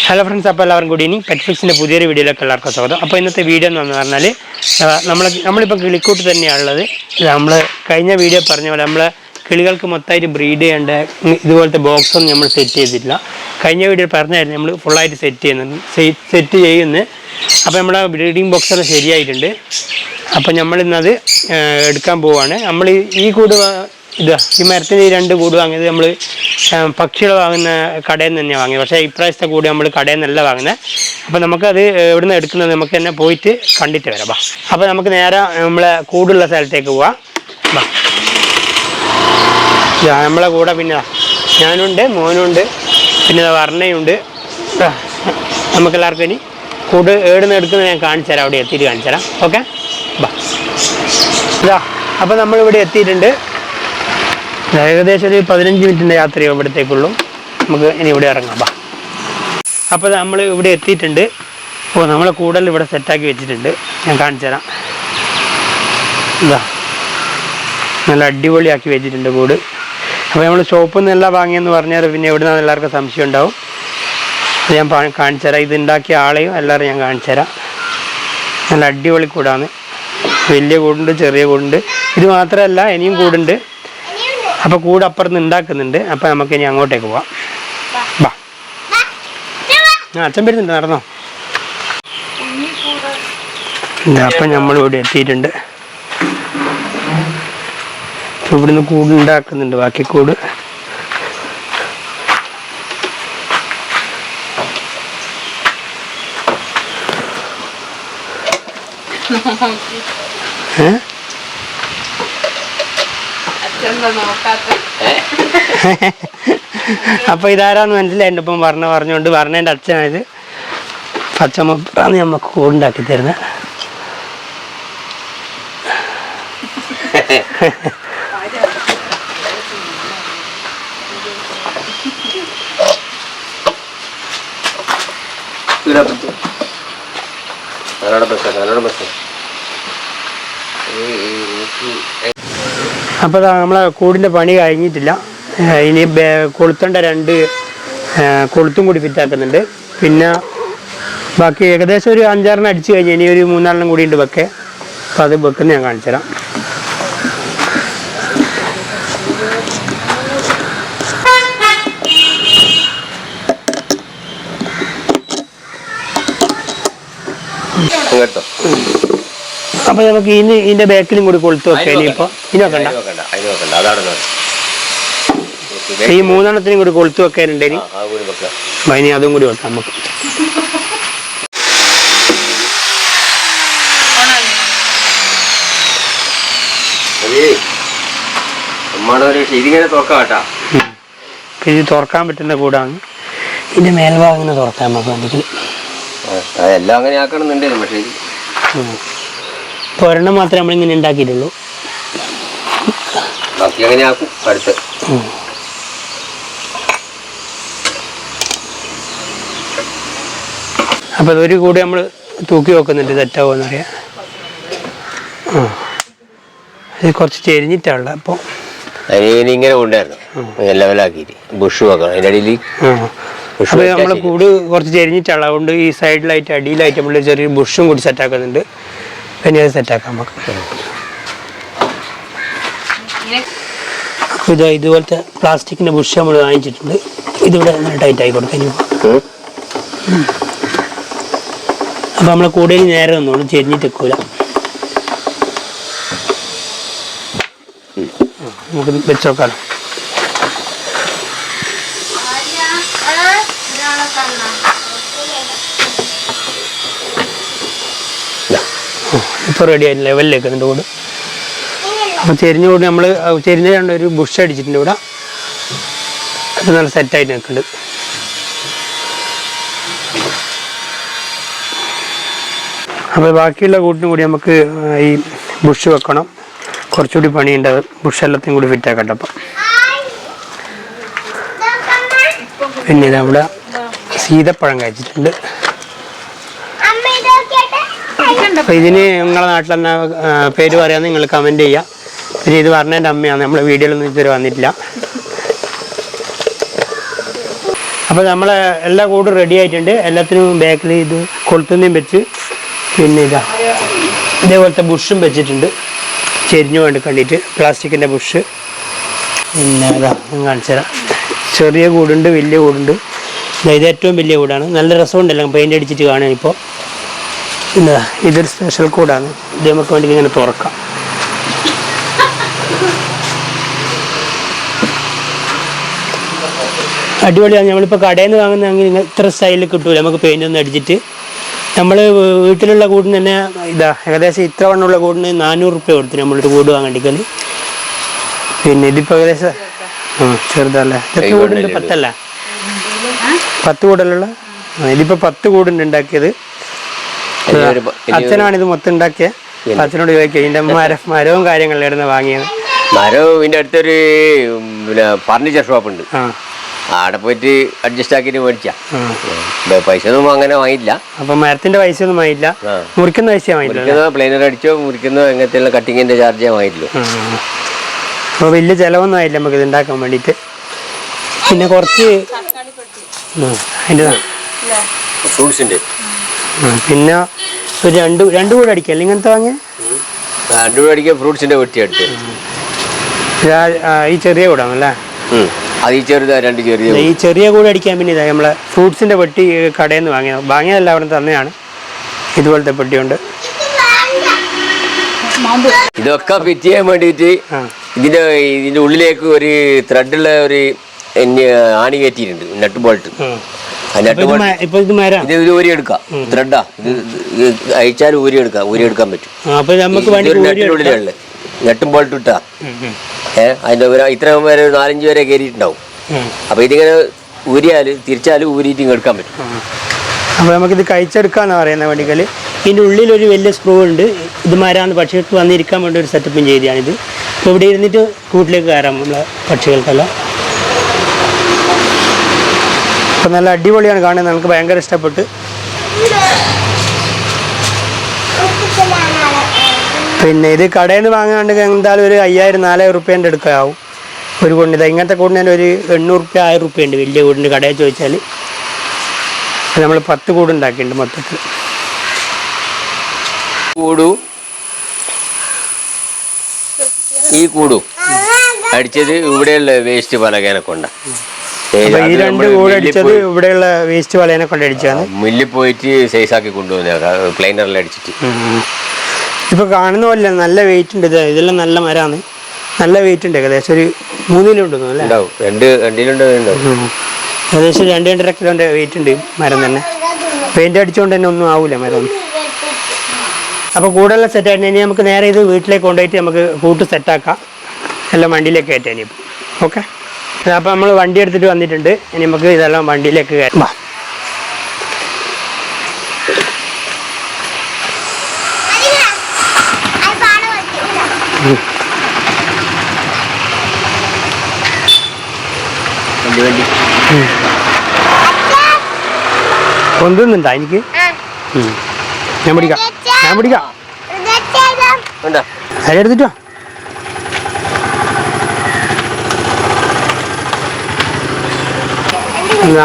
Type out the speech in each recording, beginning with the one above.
Hello friends, അപ്പോൾ എല്ലാവർക്കും good evening. പെറ്റ്ഫിക്സിൻ്റെ പുതിയൊരു വീഡിയോയിലേക്ക് എല്ലാവർക്കും സ്വാഗതം. അപ്പോൾ ഇന്നത്തെ വീഡിയോ എന്ന് പറഞ്ഞാൽ നമ്മളിപ്പോൾ കിളിക്കൂട്ട് തന്നെയാണുള്ളത്. നമ്മൾ കഴിഞ്ഞ വീഡിയോ പറഞ്ഞ പോലെ നമ്മൾ കിളികൾക്ക് മൊത്തമായിട്ട് ബ്രീഡ് ചെയ്യേണ്ട ഇതുപോലത്തെ ബോക്സൊന്നും നമ്മൾ സെറ്റ് ചെയ്തിട്ടില്ല. കഴിഞ്ഞ വീഡിയോ പറഞ്ഞായിരുന്നു നമ്മൾ ഫുള്ളായിട്ട് സെറ്റ് ചെയ്യുന്നത്. അപ്പോൾ നമ്മുടെ ബ്രീഡിങ് ബോക്സെല്ലാം ശരിയായിട്ടുണ്ട്. അപ്പോൾ നമ്മളിന്നത് എടുക്കാൻ പോവുകയാണ്. നമ്മൾ ഈ കൂട് ഈ മരത്തിന് ഈ 2 കൂട് വാങ്ങിയത് നമ്മൾ പക്ഷികൾ വാങ്ങുന്ന കടയിൽ നിന്ന് തന്നെയാണ് വാങ്ങിയത്. പക്ഷേ ഇപ്രാവശ്യത്തെ കൂട് നമ്മൾ കടയിൽ നിന്നല്ല വാങ്ങുന്നത്. അപ്പോൾ നമുക്കത് എവിടെ നിന്ന് എടുക്കുന്നത് നമുക്ക് തന്നെ പോയിട്ട് കണ്ടിട്ട് വരാം. അപ്പോൾ നമുക്ക് നേരെ നമ്മളെ കൂടുള്ള സ്ഥലത്തേക്ക് പോവാം. നമ്മളെ കൂടെ പിന്നെ ഞാനുണ്ട്, മോനുണ്ട്, പിന്നെ വർണ്ണയുണ്ട്. നമുക്കെല്ലാവർക്കും ഇനി കൂട് എവിടെ നിന്ന് എടുക്കുന്നത് ഞാൻ കാണിച്ചു തരാം. അവിടെ എത്തിയിട്ട് കാണിച്ചു തരാം. ഓക്കെ, അപ്പോൾ നമ്മളിവിടെ എത്തിയിട്ടുണ്ട്. ഏകദേശം ഒരു 15 മിനിറ്റിൻ്റെ യാത്രയോ ഇവിടത്തേക്കുള്ളൂ. നമുക്ക് ഇനി ഇവിടെ ഇറങ്ങാം. അപ്പോൾ നമ്മൾ ഇവിടെ എത്തിയിട്ടുണ്ട്. നമ്മളെ കൂടുതൽ ഇവിടെ സെറ്റാക്കി വെച്ചിട്ടുണ്ട്. ഞാൻ കാണിച്ചു തരാം. നല്ല അടിപൊളിയാക്കി വെച്ചിട്ടുണ്ട് കൂട്. അപ്പോൾ നമ്മൾ ഷോപ്പിൽ നിന്നെല്ലാം വാങ്ങിയെന്ന് പറഞ്ഞാൽ പിന്നെ എവിടെ നിന്നാണ് എല്ലാവർക്കും സംശയം ഉണ്ടാവും. ഞാൻ കാണിച്ചു തരാം. ഇത് ഉണ്ടാക്കിയ ആളെയും എല്ലാവരും ഞാൻ കാണിച്ചു തരാം. നല്ല അടിപൊളി കൂടാണ്. വലിയ കൂടുണ്ട്, ചെറിയ കൂടുണ്ട്. ഇത് മാത്രമല്ല, ഇനിയും കൂടുണ്ട്. അപ്പോൾ കൂട് അപ്പുറത്ത് ഉണ്ടാക്കുന്നുണ്ട്. അപ്പോൾ നമുക്ക് ഇനി അങ്ങോട്ടേക്ക് പോവാം. അച്ഛൻ വരുന്നുണ്ട്, നടന്നോ. അപ്പം നമ്മളിവിടെ എത്തിയിട്ടുണ്ട്. ഇവിടുന്ന് കൂട് ഉണ്ടാക്കുന്നുണ്ട്, ബാക്കി കൂട്. അപ്പോൾ ഇതാരാന്ന് മനസ്സിലായി. എൻ്റെ ഒപ്പം പറഞ്ഞുകൊണ്ട് പറഞ്ഞതിൻ്റെ അച്ഛനായത്. പച്ചമൊപ്പാണ് നമുക്ക് കൂടുണ്ടാക്കി തരുന്നത്. അപ്പോൾ നമ്മളെ കൂടിൻ്റെ പണി കഴിഞ്ഞിട്ടില്ല. ഇനി കൊളുത്തേണ്ട 2 കൊളുത്തും കൂടി ഫിറ്റാക്കുന്നുണ്ട്. പിന്നെ ബാക്കി ഏകദേശം ഒരു 5-6 അടിച്ചു കഴിഞ്ഞ് ഇനി ഒരു 3-4 കൂടി ഉണ്ട് വെക്കെ. അപ്പോൾ അത് വെക്കുന്ന ഞാൻ കാണിച്ചു തരാം. അപ്പോൾ നമുക്ക് ഇതിൻ്റെ ബാക്കിലും കൂടി കൊളുത്ത് വെക്കാം. ഇനിയിപ്പോൾ ഇനി വെക്കണ്ട, ഈ 3 കൂടി കൊളുത്ത് വെക്കാനുണ്ട്. ഇനി അതും കൂടി വെക്കാം നമുക്ക്. ഇത് തുറക്കാൻ പറ്റുന്ന കൂടാണ്. ഇതിന്റെ മേൽഭാഗം ഇങ്ങനെ തുറക്കാൻ നമുക്ക് വേണ്ടിയിട്ട് എല്ലാം അങ്ങനെ ആക്കണമെന്നുണ്ട്. പക്ഷേ ഇപ്പോൾ ഒരെണ്ണം മാത്രമേ നമ്മളിങ്ങനെ ഉണ്ടാക്കിയിട്ടുള്ളൂ. ബാക്കി അങ്ങനെ ആക്കും അടുത്ത്. അപ്പോൾ അതൊരു കൂടി നമ്മൾ തൂക്കി വെക്കുന്നുണ്ട്, തെറ്റാവുമെന്നറിയാം. അത് കുറച്ച് ചെരിഞ്ഞിട്ടാണുള്ളത്. അപ്പോൾ ഇങ്ങനെ ഉണ്ടായിരുന്നു ലെവലാക്കിയിട്ട് ബുഷ് വെക്കണം അതിൻ്റെ അടിയിൽ. അപ്പോൾ നമ്മൾ കൂട് കുറച്ച് ചെരിഞ്ഞിട്ടാണ്, അതുകൊണ്ട് ഈ സൈഡിലായിട്ട് അടിയിലായിട്ട് നമ്മൾ ചെറിയ ബുഷും കൂടി സെറ്റാക്കുന്നുണ്ട്. പിന്നെ അത് സെറ്റാക്കാം നമുക്ക്. അപ്പോൾ ഇതുപോലത്തെ പ്ലാസ്റ്റിക്കിൻ്റെ ബുഷ് നമ്മൾ വാങ്ങിച്ചിട്ടുണ്ട്. ഇതിവിടെ ടൈറ്റ് ആയി കൊടുക്കാൻ. അപ്പോൾ നമ്മളെ കൂടുതൽ നേരെ ഒന്നുള്ളൂ, ചെരിഞ്ഞിട്ട് വെക്കൂല. നമുക്ക് വെച്ച് നോക്കാം. ഇപ്പോൾ റെഡി ആയിട്ട് ലെവലിലേക്ക് അതിൻ്റെ കൂടെ. അപ്പോൾ ചെരിഞ്ഞ കൂടി നമ്മൾ ചെരിഞ്ഞ ഒരു ബുഷ് അടിച്ചിട്ടുണ്ട് ഇവിടെ. അത് നല്ല സെറ്റായിട്ട് നിൽക്കുന്നുണ്ട്. അപ്പോൾ ബാക്കിയുള്ള കൂട്ടിനും കൂടി നമുക്ക് ഈ ബുഷ് വെക്കണം. കുറച്ചുകൂടി പണിയുണ്ട്. ബുഷ് എല്ലാத்தைയും കൂടി ഫിറ്റാക്കട്ടെ. അപ്പം പിന്നെ ഇതവിടെ സീതപ്പഴം കഴിച്ചിട്ടുണ്ട്. അപ്പോൾ ഇതിന് നിങ്ങളെ നാട്ടിൽ തന്നെ പേര് പറയാമെന്ന് നിങ്ങൾ കമൻറ്റ് ചെയ്യുക. പിന്നെ ഇത് പറഞ്ഞതിൻ്റെ അമ്മയാണ്. നമ്മളെ വീഡിയോയിലൊന്നും ഇതുവരെ വന്നിട്ടില്ല. അപ്പോൾ നമ്മളെ എല്ലാ കൂടും റെഡി ആയിട്ടുണ്ട്. എല്ലാത്തിനും ബാക്കിൽ ഇത് കൊളുത്തുന്നേം വെച്ച് പിന്നെ ഇതേപോലത്തെ ബുഷും വെച്ചിട്ടുണ്ട് ചെരിഞ്ഞു വേണ്ടി കണ്ടിട്ട് പ്ലാസ്റ്റിക്കിൻ്റെ ബുഷ്. പിന്നെ ഞാൻ കാണിച്ചു തരാം. ചെറിയ കൂടുണ്ട്, വലിയ കൂടുണ്ട്. ഇത് ഏറ്റവും വലിയ കൂടാണ്. നല്ല രസമുണ്ടല്ലോ പെയിൻ്റ് അടിച്ചിട്ട് കാണാൻ. ഇപ്പോൾ പിന്നെ ഇതൊരു സ്പെഷ്യൽ കൂടാണ്. ഇത് നമുക്ക് വേണ്ടി ഇങ്ങനെ തുറക്കാം. അടിപൊളിയാണ്. നമ്മളിപ്പോൾ കടയിൽ നിന്ന് വാങ്ങുന്നതെങ്കിൽ ഇത്ര സ്റ്റൈലിൽ കിട്ടൂല. നമുക്ക് പെയിൻ്റ് ഒന്നും അടിച്ചിട്ട് നമ്മൾ വീട്ടിലുള്ള കൂടിന് തന്നെ ഏകദേശം ഇത്ര വണ്ണമുള്ള കൂടിന് 400 റുപ്യ കൊടുത്തു നമ്മളൊരു കൂട് വാങ്ങണ്ടിക്കൽ. പിന്നെ ഇതിപ്പോൾ ഏകദേശം ചെറുതല്ലേ. എത്ര കൂടുണ്ട്? 10 അല്ല, 10 കൂടലുള്ള. ഇതിപ്പോൾ 10 കൂടുണ്ട് ഉണ്ടാക്കിയത്. അച്ഛനാണിത് മൊത്തം ഉണ്ടാക്കിയത്. അച്ഛനോട് ചോദിക്കുക ഇതിൻ്റെ മരവും കാര്യങ്ങളിലായിരുന്നു വാങ്ങിയത്. മരവും ഇതിൻ്റെ അടുത്തൊരു ഫർണിച്ചർ ഷോപ്പ് ഉണ്ട്. അവിടെ പോയിട്ട് അഡ്ജസ്റ്റ് ആക്കിയിട്ട് മേടിച്ചാ. പൈസ ഒന്നും അങ്ങനെ വാങ്ങിയില്ല. അപ്പൊ മരത്തിന്റെ പൈസ ഒന്നും വാങ്ങിയില്ല, മുറിക്കുന്ന പൈസ വാങ്ങിയില്ല. പ്ലെയിനർ അടിച്ചോ മുറിക്കുന്നോ എങ്ങനത്തെ കട്ടിങ്ങിന്റെ ചാർജേ വാങ്ങിയില്ലോ. അപ്പോൾ വലിയ ചിലവൊന്നും ആയില്ല നമുക്ക് ഇത് ഉണ്ടാക്കാൻ വേണ്ടിയിട്ട്. പിന്നെ കുറച്ച് അതിൻ്റെ ഫ്രൂട്ട്സിന്റെ പിന്നെ ഒരു രണ്ട് കൂടെ അടിക്കല്ലേ ഇങ്ങനത്തെ വാങ്ങിയ 2 കൂടെ അടിക്കാൻ ഫ്രൂട്ട്സിന്റെ വെട്ടി എടുത്ത്. ഈ ചെറിയ കൂടാണല്ലേ? അത് ഈ ചെറുതാ 2 ചെറിയ. ഈ ചെറിയ കൂടെ അടിക്കാൻ പിന്നെ ഇതാ നമ്മളെ ഫ്രൂട്ട്സിന്റെ പെട്ടി കടയിൽ നിന്ന് വാങ്ങിയതല്ല, അവിടെ തന്നെയാണ്. ഇതുപോലത്തെ പെട്ടിയുണ്ട്. ഇതൊക്കെ ഫിറ്റ് ചെയ്യാൻ വേണ്ടിയിട്ട് ഇതിന്റെ ഉള്ളിലേക്ക് ഒരു ത്രെഡുള്ള ഒരു ആണി കയറ്റിയിട്ടുണ്ട്, നട്ട് ബോൾട്ട്. ഇത് ഊരിയെടുക്കാം. ത്രെഡാ ഇത് അയച്ചാൽ ഊരിയെടുക്കാൻ പറ്റും. നട്ടിനുള്ളിലുള്ള നട്ടും ബോൾട്ട് ഇട്ടാ അതിന്റെ ഇത്ര വരെ 4-5 വരെ കയറിയിട്ടുണ്ടാവും. അപ്പൊ ഇതിങ്ങനെ തിരിച്ചാലും ഊരിയിട്ട് എടുക്കാൻ പറ്റും. അപ്പോൾ നമുക്കിത് കഴിച്ചെടുക്കാന്ന് പറയുന്ന വണ്ടികൾ. ഇതിൻ്റെ ഉള്ളിലൊരു വലിയ സ്ക്രൂ ഉണ്ട്. ഇത് മരാന്ന് പക്ഷികൾക്ക് വന്നിരിക്കാൻ വേണ്ടി ഒരു സെറ്റപ്പും ചെയ്തതാണിത്. അപ്പോൾ ഇവിടെ ഇരുന്നിട്ട് കൂട്ടിലേക്ക് കയറാം നമ്മളെ പക്ഷികൾക്കെല്ലാം. അപ്പോൾ നല്ല അടിപൊളിയാണ് കാണുന്നത്. നമുക്ക് ഭയങ്കര ഇഷ്ടപ്പെട്ട്. പിന്നെ ഇത് കടയിൽ നിന്ന് വാങ്ങാണ്ട് എന്തായാലും ഒരു 5000-4000 റുപ്യേൻ്റെ അടുക്കാവും ഒരു കൂടിന്. ഇങ്ങനത്തെ കൂടിന് തന്നെ ഒരു 800 റുപ്യ 1000 റുപ്യ ഉണ്ട് വലിയ കൂടിൻ്റെ കടയിൽ ചോദിച്ചാൽ. നമ്മൾ 10 കൂട് ഉണ്ടാക്കിയിട്ടുണ്ട് മൊത്തത്തിൽ. ഈ കൂടും അടിച്ചത് ഇവിടെയുള്ള വേസ്റ്റ് പലകേനെ കൊണ്ടാണ്. ഈ 2 കൂട് അടിച്ചത് ഇവിടെയുള്ള വേസ്റ്റ് പലകേനെ കൊണ്ട് അടിച്ചാണ്. മില്ലിൽ പോയിട്ട് സൈസാക്കി കൊണ്ടുപോകുന്ന പ്ലെയിനറിൽ അടിച്ചിട്ട്. ഇപ്പോൾ കാണുന്ന പോലെ നല്ല വെയിറ്റ് ഉണ്ട്. ഇതെല്ലാം നല്ല മരമാണ്, നല്ല വെയിറ്റ് ഉണ്ട്. ഏകദേശം ഒരു 3 കിലോ ഉണ്ടെന്നു അല്ലേ? ഏകദേശം 2-2.5 കിലോൻ്റെ വെയിറ്റ് ഉണ്ട് മരം തന്നെ. പെയിൻ്റ് അടിച്ചുകൊണ്ട് തന്നെ ഒന്നും ആവില്ല മരം. അപ്പോൾ കൂടുതലുള്ള സെറ്റായിട്ട് ഇനി നമുക്ക് നേരെ ഇത് വീട്ടിലേക്ക് കൊണ്ടുപോയിട്ട് നമുക്ക് കൂട്ട് സെറ്റാക്കാം. എല്ലാം വണ്ടിയിലേക്ക് കയറ്റാൻ ഇനിയിപ്പോൾ. ഓക്കെ, അപ്പോൾ നമ്മൾ വണ്ടി എടുത്തിട്ട് വന്നിട്ടുണ്ട്. ഇനി നമുക്ക് ഇതെല്ലാം വണ്ടിയിലേക്ക് കയറ്റാം. കൊണ്ടുവന്നുണ്ടോ എനിക്ക്? ഞാൻ പിടിക്കാം അതിലെടുത്തിട്ടോ.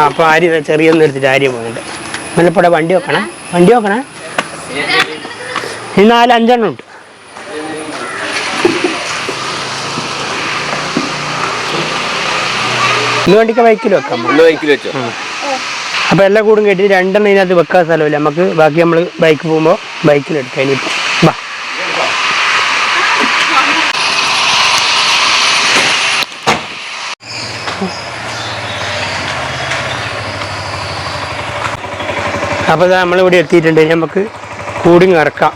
അപ്പോൾ ആര്യ ചെറിയൊന്നും എടുത്തിട്ട് ആര്യ പോകുന്നുണ്ട്. മല്ലപ്പുഴ വണ്ടി വെക്കണേ ഈ 4-5 ഉണ്ട്. ഇന്ന് വണ്ടിക്ക് ബൈക്കിൽ വെക്കാം. അപ്പോൾ എല്ലാ കൂടും കെട്ടി 2 ഇതിനകത്ത് വെക്കാൻ സ്ഥലമില്ല നമുക്ക്. ബാക്കി നമ്മൾ ബൈക്ക് പോകുമ്പോൾ ബൈക്കിലെടുക്കാം. ഇനിയിപ്പോൾ ബാ. അപ്പോൾ നമ്മളിവിടെ എത്തിയിട്ടുണ്ട്. നമുക്ക് കൂടിങ് ഇറക്കാം.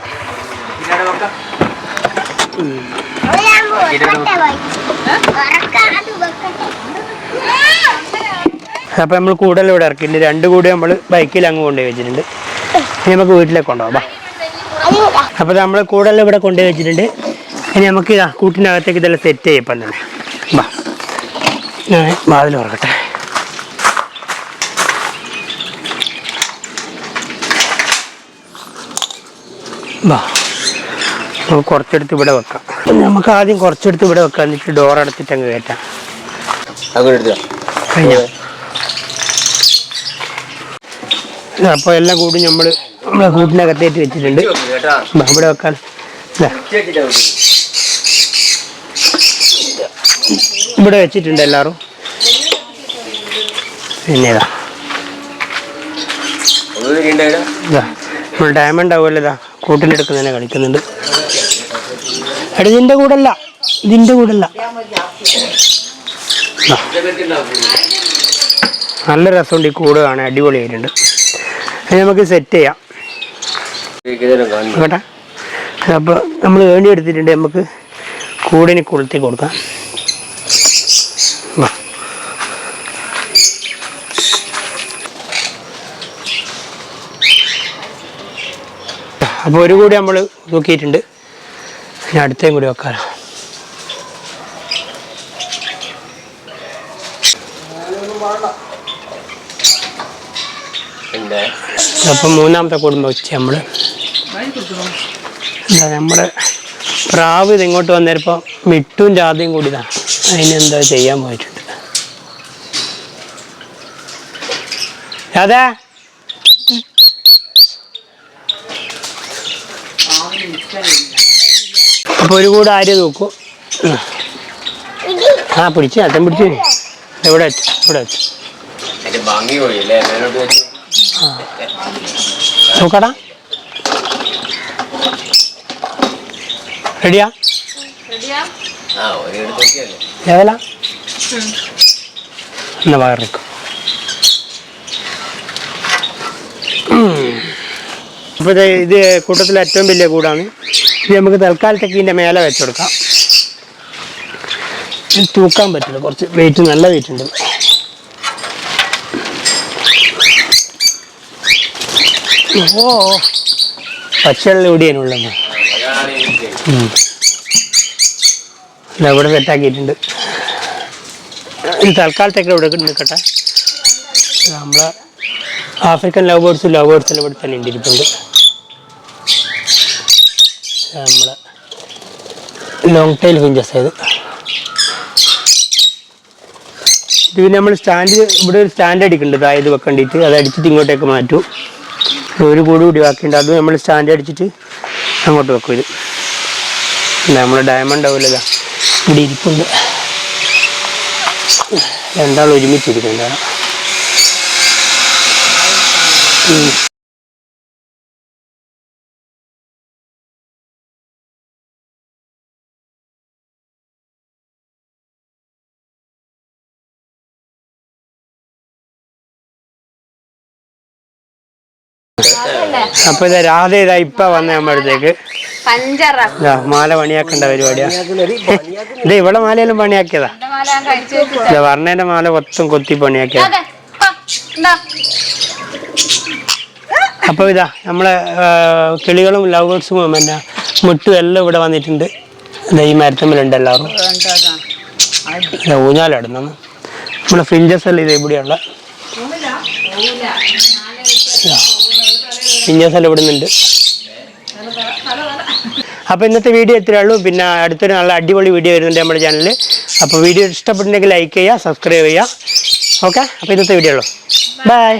അപ്പോൾ നമ്മൾ കൂടുതൽ ഇവിടെ ഇറക്കിയിട്ടുണ്ട്. 2 കൂടി നമ്മൾ ബൈക്കിൽ അങ്ങ് കൊണ്ടുപോയി വെച്ചിട്ടുണ്ട്. ഇനി നമുക്ക് വീട്ടിലേക്ക് കൊണ്ടുപോകാം. അപ്പോൾ നമ്മൾ കൂടുതൽ ഇവിടെ കൊണ്ടുപോയി വെച്ചിട്ടുണ്ട്. ഇനി നമുക്ക് കൂട്ടിൻ്റെ അകത്തേക്ക് ഇതെല്ലാം സെറ്റ് ചെയ്യപ്പം തന്നെ. ബാ, ഞാൻ വാതിൽ തുറക്കട്ടെ. ബാ, നമുക്ക് കുറച്ചെടുത്ത് ഇവിടെ വെക്കാം. നമുക്ക് ആദ്യം കുറച്ചെടുത്ത് ഇവിടെ വെക്കാം, എന്നിട്ട് ഡോർ അടച്ചിട്ട് അങ്ങ് കയറ്റാം. കഴിഞ്ഞോ? അപ്പോൾ എല്ലാം കൂടി നമ്മളെ കൂട്ടിനകത്തേറ്റ് വെച്ചിട്ടുണ്ട്. ഇവിടെ വെക്കാൻ ഇവിടെ വെച്ചിട്ടുണ്ട് എല്ലാവരും. പിന്നെ നമ്മൾ ഡയമണ്ട് ആവുമല്ലോ, ഇതാ കൂട്ടിലെടുക്കുന്നതിനെ കളിക്കുന്നുണ്ട്. എടാ ഇതിൻ്റെ കൂടല്ല, നല്ല രസമുണ്ട് ഈ കൂട് കാണാൻ, അടിപൊളിയായിട്ടുണ്ട്. അത് നമുക്ക് സെറ്റ് ചെയ്യാം കേട്ടാ. അപ്പോൾ നമ്മൾ വേണ്ടി എടുത്തിട്ടുണ്ട്, നമുക്ക് കൂടിന് കൊളുത്തി കൊടുക്കാം. അപ്പോൾ ഒരു കൂടി നമ്മൾ നോക്കിയിട്ടുണ്ട്, ഇനി അടുത്തേം കൂടി വെക്കാം. അപ്പം മൂന്നാമത്തെ കുടുംബം വെച്ച് നമ്മുടെ പ്രാവ് ഇത് ഇങ്ങോട്ട് വന്നേരപ്പോൾ മിട്ടും ജാതിയും കൂടിതാണ്, അതിനെന്താ ചെയ്യാൻ പോയിട്ടുണ്ട്. അതെ അപ്പോൾ ഒരു കൂടെ ആര് നോക്കൂ. ആ പിടിച്ചു, അച്ഛൻ പിടിച്ചു. ഇവിടെ വെച്ചു നോക്കടാ. റെഡിയാ? ഏതല്ല എന്നാ വയറിക്കും. അപ്പോൾ ഇത് കൂട്ടത്തിലെ ഏറ്റവും വലിയ കൂടാണ്. ഇത് നമുക്ക് തൽക്കാലത്തേക്ക് ഇതിൻ്റെ മേലെ വെച്ചുകൊടുക്കാം. തൂക്കാൻ പറ്റില്ല, കുറച്ച് വെയിറ്റ്, നല്ല വെയിറ്റ് ഉണ്ട്. ഓ പച്ചവെള്ളം ഇവിടെയാണുള്ളത്. ഇവിടെ സെറ്റാക്കിയിട്ടുണ്ട്. തൽക്കാലത്തേക്ക് ഇവിടെ നിൽക്കട്ടെ. നമ്മളെ ആഫ്രിക്കൻ ലവ് ബേർഡ്സും ഇവിടെ തന്നെ ഇരിപ്പുണ്ട്. നമ്മളെ ലോങ് ടൈൽ ഫിഞ്ചസ് ആയത്. ഇത് പിന്നെ നമ്മൾ ഇവിടെ ഒരു സ്റ്റാൻഡ് അടിക്കുന്നുണ്ട്, അതായത് വെക്കേണ്ടിയിട്ട്. അത് അടിച്ചിട്ട് ഇങ്ങോട്ടേക്ക് മാറ്റും. ഒരു കൂടി ബാക്കിയുണ്ട്, അത് നമ്മൾ സ്റ്റാൻഡ് അടിച്ചിട്ട് അങ്ങോട്ട് വെക്കും. ഇത് നമ്മൾ ഡയമണ്ട് ആവില്ല, ഇവിടെ ഇരിപ്പുണ്ട്. രണ്ടാളും ഒരുമിച്ചിരിക്കുന്നുണ്ടാണ്. അപ്പൊ ഇത് രാധ ഇതാ ഇപ്പൊ വന്ന നമ്മളടുത്തേക്ക് മാല പണിയാക്കേണ്ട പരിപാടിയാ. ഇത് ഇവിടെ മാലയെല്ലാം പണിയാക്കിയതാ. വർണ്ണേന്റെ മാല മൊത്തം കൊത്തി പണിയാക്കിയതാ. അപ്പൊ ഇതാ നമ്മളെ കിളികളും ലവ് ബേർഡ്സും പിന്നെ മുട്ടും എല്ലാം ഇവിടെ വന്നിട്ടുണ്ട്. ഈ മരത്തമ്മിലുണ്ട് എല്ലാവരും. ഊഞ്ഞാലിടുന്നു. നമ്മളെ ഫിഞ്ചസ് എല്ലാം ഇത് ഇവിടെയുള്ള ഫിഞ്ചസ് ഇവിടുന്നുണ്ട്. അപ്പോൾ ഇന്നത്തെ വീഡിയോ ഇത്രയേ ഉള്ളൂ. പിന്നെ അടുത്തൊരു നല്ല അടിപൊളി വീഡിയോ വരുന്നുണ്ട് നമ്മുടെ ചാനലിൽ. അപ്പോൾ വീഡിയോ ഇഷ്ടപ്പെട്ടിട്ടുണ്ടെങ്കിൽ ലൈക്ക് ചെയ്യുക, സബ്സ്ക്രൈബ് ചെയ്യുക. ഓക്കെ, അപ്പോൾ ഇന്നത്തെ വീഡിയോ ഉള്ളൂ. ബൈ.